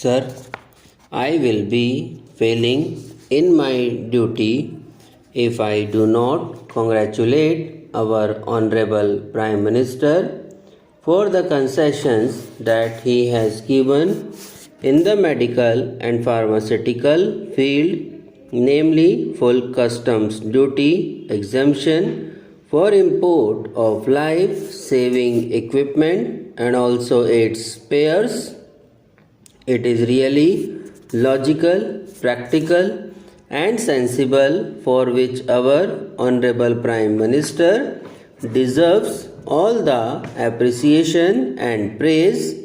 Sir, I will be failing in my duty if I do not congratulate our Honorable Prime Minister for the concessions that he has given in the medical and pharmaceutical field, namely full customs duty exemption for import of life saving equipment and also its spares. It is really logical, practical, and sensible, for which our Honorable Prime Minister deserves all the appreciation and praise.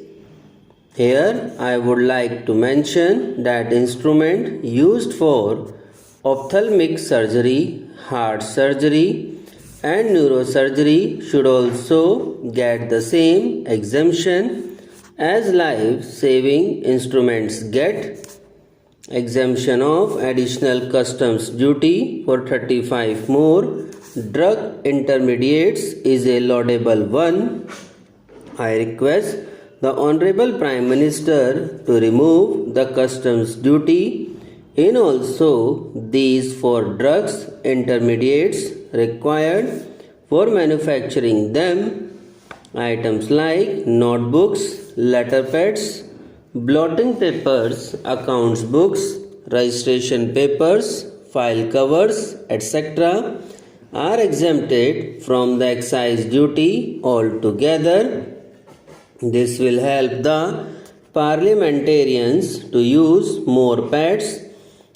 Here I would like to mention that instrument used for ophthalmic surgery, heart surgery, and neurosurgery should also get the same exemption as life saving instruments get. Exemption of additional customs duty for 35 more drug intermediates is a laudable one. I request the Honorable Prime Minister to remove the customs duty in also these 4 drugs intermediates required for manufacturing them. Items like notebooks, letter pads, blotting papers, accounts books, registration papers, file covers, etc. are exempted from the excise duty altogether. This will help the parliamentarians to use more pads,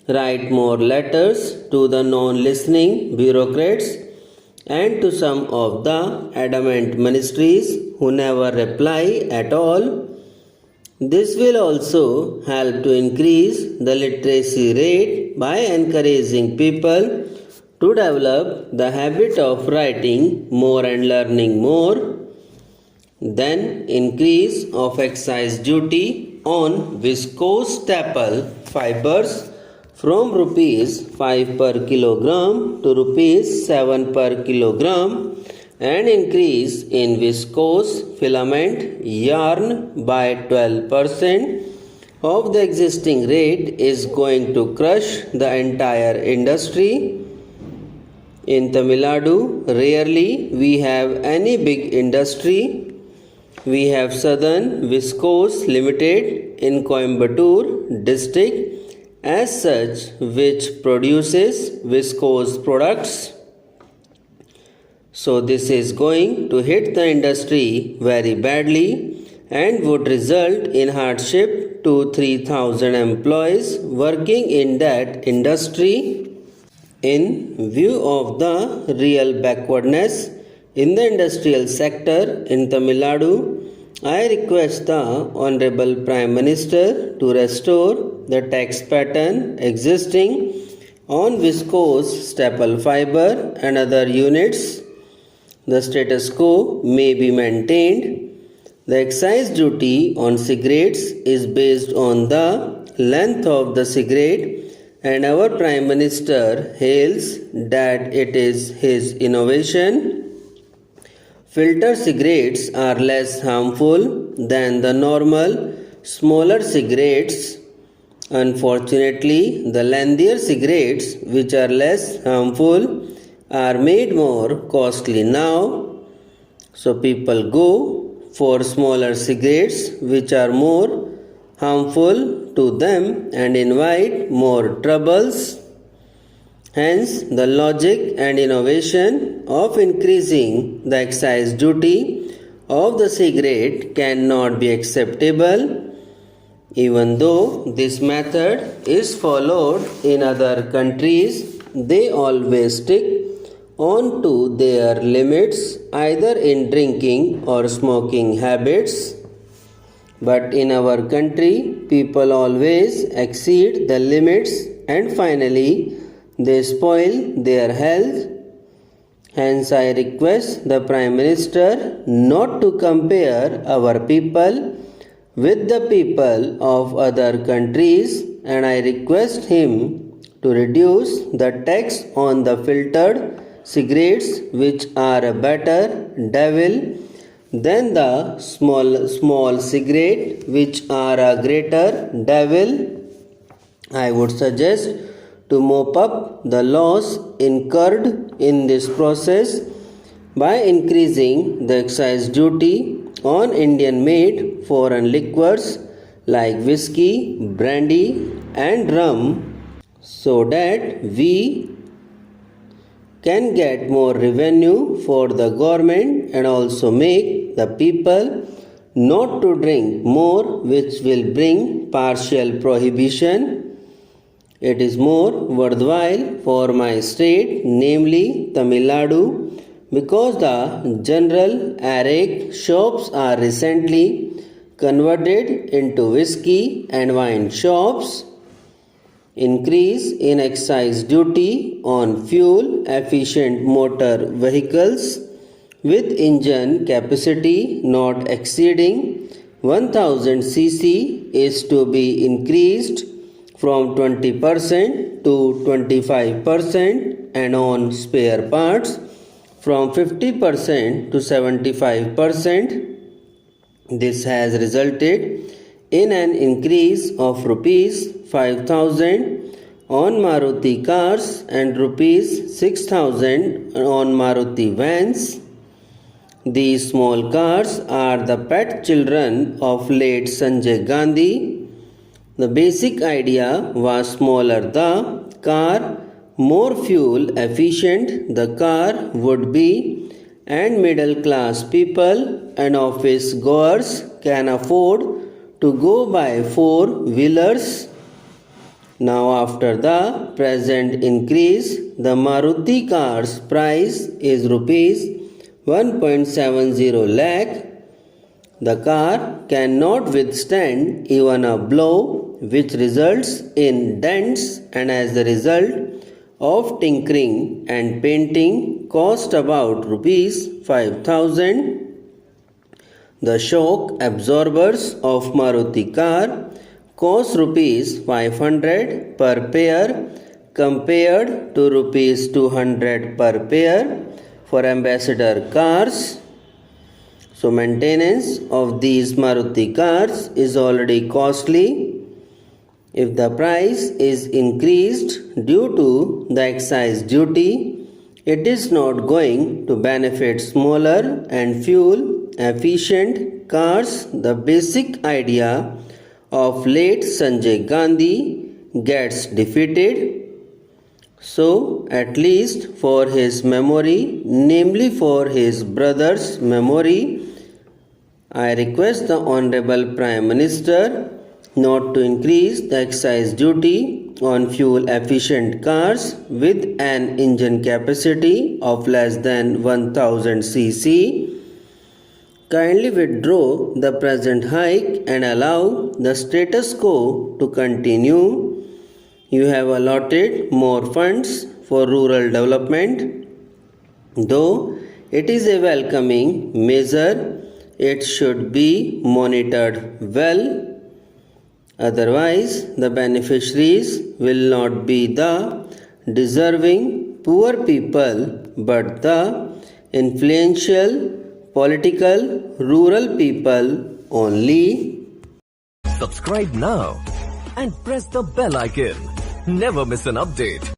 write more letters to the non-listening bureaucrats and to some of the adamant ministries who never reply at all. This will also help to increase the literacy rate by encouraging people to develop the habit of writing more and learning more. Then increase of excise duty on viscose staple fibers from rupees 5 per kilogram to rupees 7 per kilogram, and increase in viscose filament yarn by 12% of the existing rate is going to crush the entire industry. In Tamil Nadu, rarely we have any big industry. We have Southern Viscose Limited in Coimbatore district as such, which produces viscose products. So this is going to hit the industry very badly and would result in hardship to 3,000 employees working in that industry. In view of the real backwardness in the industrial sector in Tamil Nadu, I request the Honorable Prime Minister to restore the tax pattern existing on viscose staple fiber and other units. The status quo may be maintained. The excise duty on cigarettes is based on the length of the cigarette, and our Prime Minister hails that it is his innovation. Filter cigarettes are less harmful than the normal, smaller cigarettes. Unfortunately, the lengthier cigarettes, which are less harmful, are made more costly now. So people go for smaller cigarettes, which are more harmful to them and invite more troubles. Hence, the logic and innovation of increasing the excise duty of the cigarette cannot be acceptable. Even though this method is followed in other countries, they always stick on to their limits either in drinking or smoking habits. But in our country, people always exceed the limits and finally they spoil their health. Hence, I request the Prime Minister not to compare our people with the people of other countries, and I request him to reduce the tax on the filtered cigarettes, which are a better devil than the small cigarette, which are a greater devil. I would suggest to mop up the loss incurred in this process by increasing the excise duty on Indian made foreign liquors like whiskey, brandy and rum, so that we can get more revenue for the government and also make the people not to drink more, which will bring partial prohibition. It is more worthwhile for my state, namely Tamil Nadu, because the general arrack shops are recently converted into whiskey and wine shops. Increase in excise duty on fuel efficient motor vehicles with engine capacity not exceeding 1000 cc is to be increased from 20% to 25%, and on spare parts from 50% to 75%. This has resulted in an increase of rupees 5,000 on Maruti cars and rupees 6,000 on Maruti vans. These small cars are the pet children of late Sanjay Gandhi. The basic idea was smaller the car, more fuel efficient the car would be, and middle class people and office goers can afford to go by four-wheelers. Now after the present increase, the Maruti car's price is rupees 1.70 lakh. The car cannot withstand even a blow, which results in dents, and as a result of tinkering and painting cost about rupees 5,000. The shock absorbers of Maruti car cost rupees 500 per pair compared to rupees 200 per pair for ambassador cars. So maintenance of these Maruti cars is already costly. If the price is increased due to the excise duty, it is not going to benefit smaller and fuel efficient cars. The basic idea of late Sanjay Gandhi gets defeated. So, at least for his memory, namely for his brother's memory, I request the Honorable Prime Minister not to increase the excise duty on fuel efficient cars with an engine capacity of less than 1000 cc. Kindly withdraw the present hike and allow the status quo to continue. You have allotted more funds for rural development. Though it is a welcoming measure, it should be monitored well. Otherwise, the beneficiaries will not be the deserving poor people, but the influential, political, rural people only. Subscribe now and press the bell icon. Never miss an update.